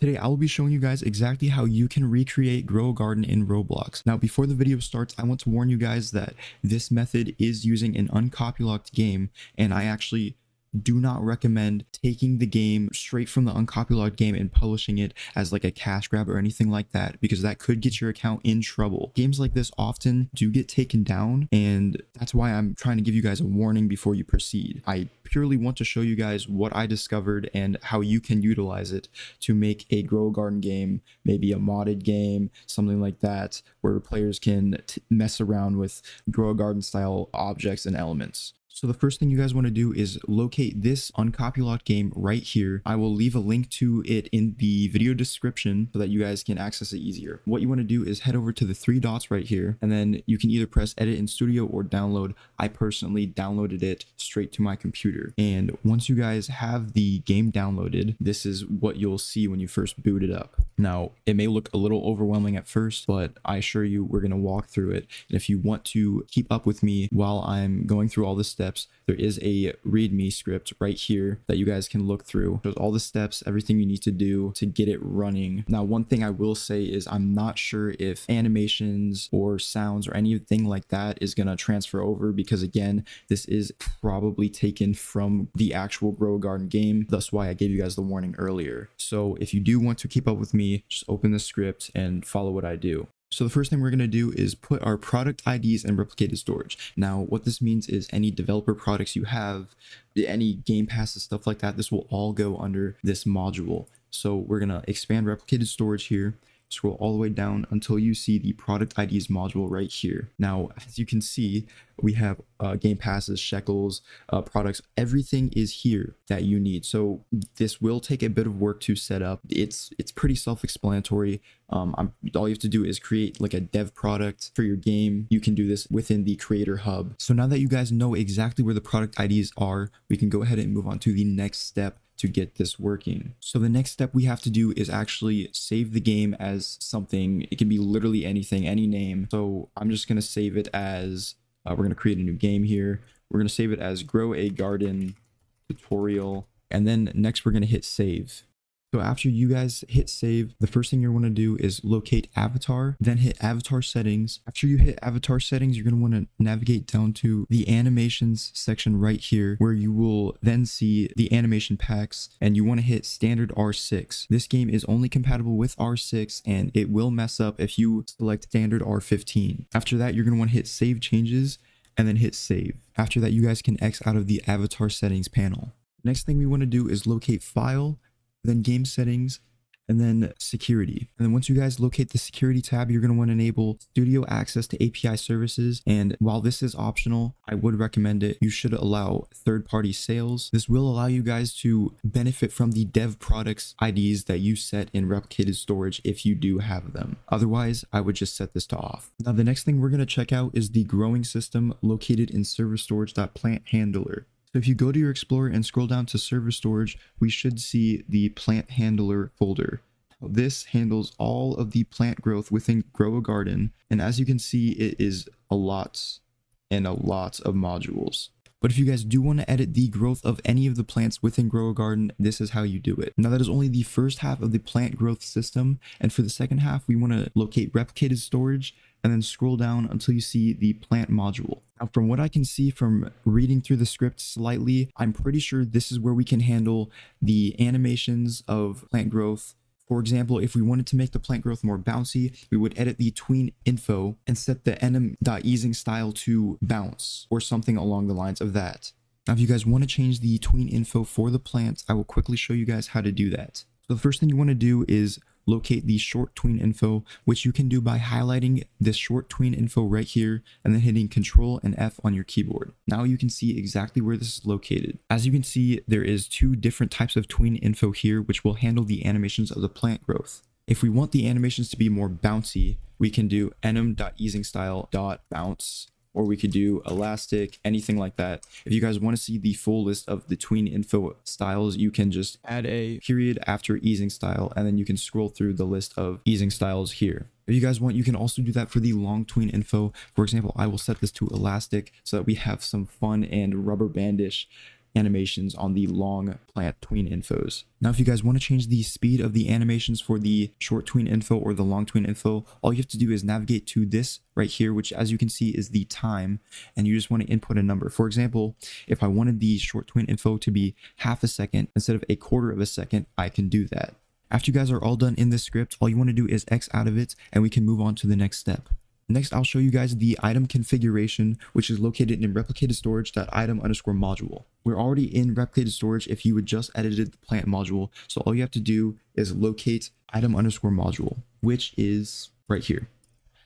Today, I will be showing you guys exactly how you can recreate Grow a Garden in Roblox. Now, before the video starts, I want to warn you guys that this method is using an uncopylocked game, and I actually do not recommend taking the game straight from the uncopylocked game and publishing it as like a cash grab or anything like that, because that could get your account in trouble. Games like this often do get taken down, and that's why I'm trying to give you guys a warning before you proceed. I purely want to show you guys what I discovered and how you can utilize it to make a Grow a Garden game, maybe a modded game, something like that, where players can mess around with Grow a Garden style objects and elements. So the first thing you guys want to do is locate this uncopylocked game right here. I will leave a link to it in the video description so that you guys can access it easier. What you want to do is head over to the three dots right here, and then you can either press edit in Studio or download. I personally downloaded it straight to my computer. And once you guys have the game downloaded, this is what you'll see when you first boot it up. Now, it may look a little overwhelming at first, but I assure you we're going to walk through it. And if you want to keep up with me while I'm going through all the steps, there is a README script right here that you guys can look through. There's all the steps, everything you need to do to get it running. Now, one thing I will say is I'm not sure if animations or sounds or anything like that is going to transfer over, because again, this is probably taken from the actual Grow a Garden game. That's why I gave you guys the warning earlier. So if you do want to keep up with me, just open the script and follow what I do. So the first thing we're going to do is put our product IDs in replicated storage. Now, what this means is any developer products you have, any game passes, stuff like that, this will all go under this module. So we're going to expand replicated storage here, scroll all the way down until you see the product IDs module right here. Now, as you can see, we have game passes, shekels, products, everything is here that you need. So this will take a bit of work to set up. It's pretty self-explanatory. All you have to do is create like a dev product for your game. You can do this within the creator hub. So now that you guys know exactly where the product IDs are, we can go ahead and move on to the next step to get this working. So the next step we have to do is actually save the game as something. It can be literally anything, any name. So I'm just going to save it as, we're going to create a new game here. We're going to save it as Grow a Garden Tutorial. And then next we're going to hit save. So after you guys hit save, the first thing you want to do is locate avatar, then hit avatar settings. After you hit avatar settings, you're going to want to navigate down to the animations section right here, where you will then see the animation packs, and you want to hit standard R6. This game is only compatible with R6, and it will mess up if you select standard R15. After that, you're going to want to hit save changes and then hit save. After that, you guys can X out of the avatar settings panel. Next thing we want to do is locate file, then game settings, and then security. And then once you guys locate the security tab, you're going to want to enable studio access to API services. And while this is optional, I would recommend it. You should allow third-party sales. This will allow you guys to benefit from the dev products IDs that you set in replicated storage if you do have them. Otherwise, I would just set this to off. Now, the next thing we're going to check out is the growing system located in server storage.plant handler. So if you go to your Explorer and scroll down to server storage, we should see the plant handler folder. This handles all of the plant growth within Grow a Garden. And as you can see, it is a lot and a lot of modules. But if you guys do want to edit the growth of any of the plants within Grow a Garden, this is how you do it. Now, that is only the first half of the plant growth system. And for the second half, we want to locate replicated storage and then scroll down until you see the plant module. Now, from what I can see from reading through the script slightly, I'm pretty sure this is where we can handle the animations of plant growth. For example, if we wanted to make the plant growth more bouncy, we would edit the tween info and set the enum.easing style to bounce or something along the lines of that. Now, if you guys want to change the tween info for the plants, I will quickly show you guys how to do that. So the first thing you want to do is locate the short tween info, which you can do by highlighting this short tween info right here and then hitting Control and F on your keyboard. Now you can see exactly where this is located. As you can see, there is two different types of tween info here, which will handle the animations of the plant growth. If we want the animations to be more bouncy, we can do enum.easingstyle.bounce, or we could do elastic, anything like that. If you guys want to see the full list of the tween info styles, you can just add a period after easing style, and then you can scroll through the list of easing styles here. If you guys want, you can also do that for the long tween info. For example, I will set this to elastic so that we have some fun and rubber bandish animations on the long plant tween infos. Now, if you guys want to change the speed of the animations for the short tween info or the long tween info, all you have to do is navigate to this right here, which as you can see is the time, and you just want to input a number. For example, if I wanted the short tween info to be half a second instead of a quarter of a second, I can do that. After you guys are all done in this script, all you want to do is X out of it and we can move on to the next step. Next, I'll show you guys the item configuration, which is located in replicated storage.item_module. We're already in replicated storage if you would just edited the plant module. So all you have to do is locate item_module, which is right here.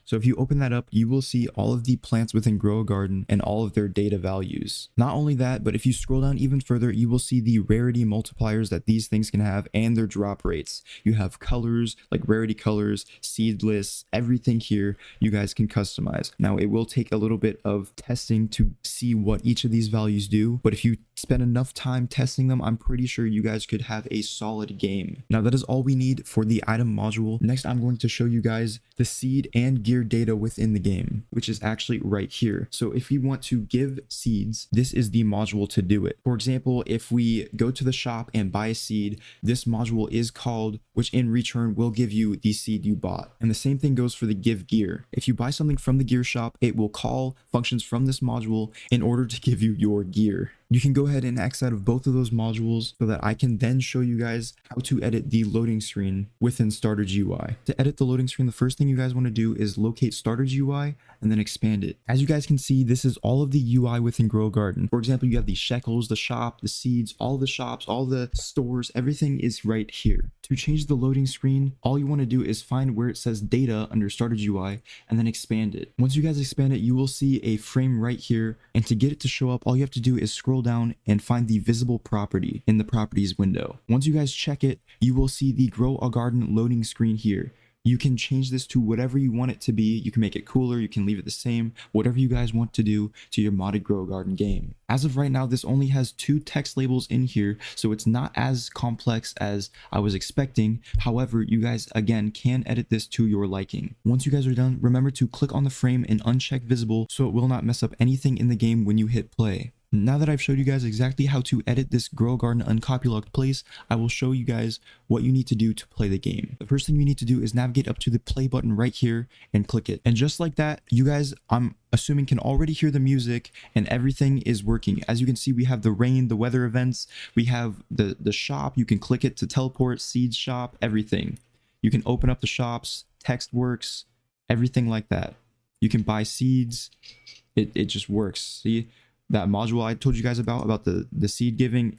So if you open that up, you will see all of the plants within Grow a Garden and all of their data values. Not only that, but if you scroll down even further, you will see the rarity multipliers that these things can have and their drop rates. You have colors, like rarity colors, seed lists, everything here you guys can customize. Now, it will take a little bit of testing to see what each of these values do, but if you spend enough time testing them, I'm pretty sure you guys could have a solid game. Now, that is all we need for the item module. Next, I'm going to show you guys the seed and gear data within the game, which is actually right here. So if we want to give seeds, this is the module to do it. For example, if we go to the shop and buy a seed, this module is called, which in return will give you the seed you bought. And the same thing goes for the give gear. If you buy something from the gear shop, it will call functions from this module in order to give you your gear. You can go ahead and X out of both of those modules so that I can then show you guys how to edit the loading screen within Starter's UI. To edit the loading screen, the first thing you guys want to do is locate Starter's UI and then expand it. As you guys can see, this is all of the UI within Grow a Garden. For example, you have the shekels, the shop, the seeds, all the shops, all the stores, everything is right here. To change the loading screen, all you want to do is find where it says data under Starter's UI and then expand it. Once you guys expand it, you will see a frame right here. And to get it to show up, all you have to do is scroll down and find the visible property in the properties window. Once you guys check it, you will see the Grow a Garden loading screen here. You can change this to whatever you want it to be. You can make it cooler, you can leave it the same, whatever you guys want to do to your modded Grow a Garden game. As of right now, this only has 2 text labels in here, so it's not as complex as I was expecting. However, you guys, again, can edit this to your liking. Once you guys are done, remember to click on the frame and uncheck visible so it will not mess up anything in the game when you hit play. Now that I've showed you guys exactly how to edit this Grow a Garden uncopylocked place, I will show you guys what you need to do to play the game. The first thing you need to do is navigate up to the play button right here and click it. And just like that, you guys, I'm assuming, can already hear the music and everything is working. As you can see, we have the rain, the weather events, we have the shop. You can click it to teleport, seeds shop, everything. You can open up the shops, text works, everything like that. You can buy seeds. It just works. See? That module I told you guys about the seed giving,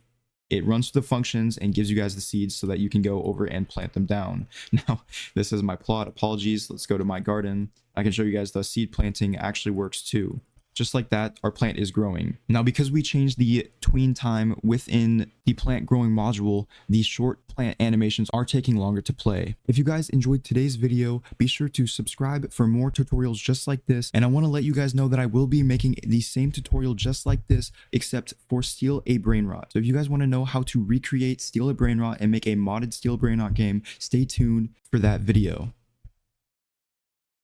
it runs through the functions and gives you guys the seeds so that you can go over and plant them down. Now, this is my plot. Apologies. Let's go to my garden. I can show you guys the seed planting actually works too. Just like that, our plant is growing. Now, because we changed the tween time within the plant growing module, these short plant animations are taking longer to play. If you guys enjoyed today's video, be sure to subscribe for more tutorials just like this. And I want to let you guys know that I will be making the same tutorial just like this, except for Steal a Brainrot. So if you guys want to know how to recreate Steal a Brainrot and make a modded Steal a Brainrot game, stay tuned for that video.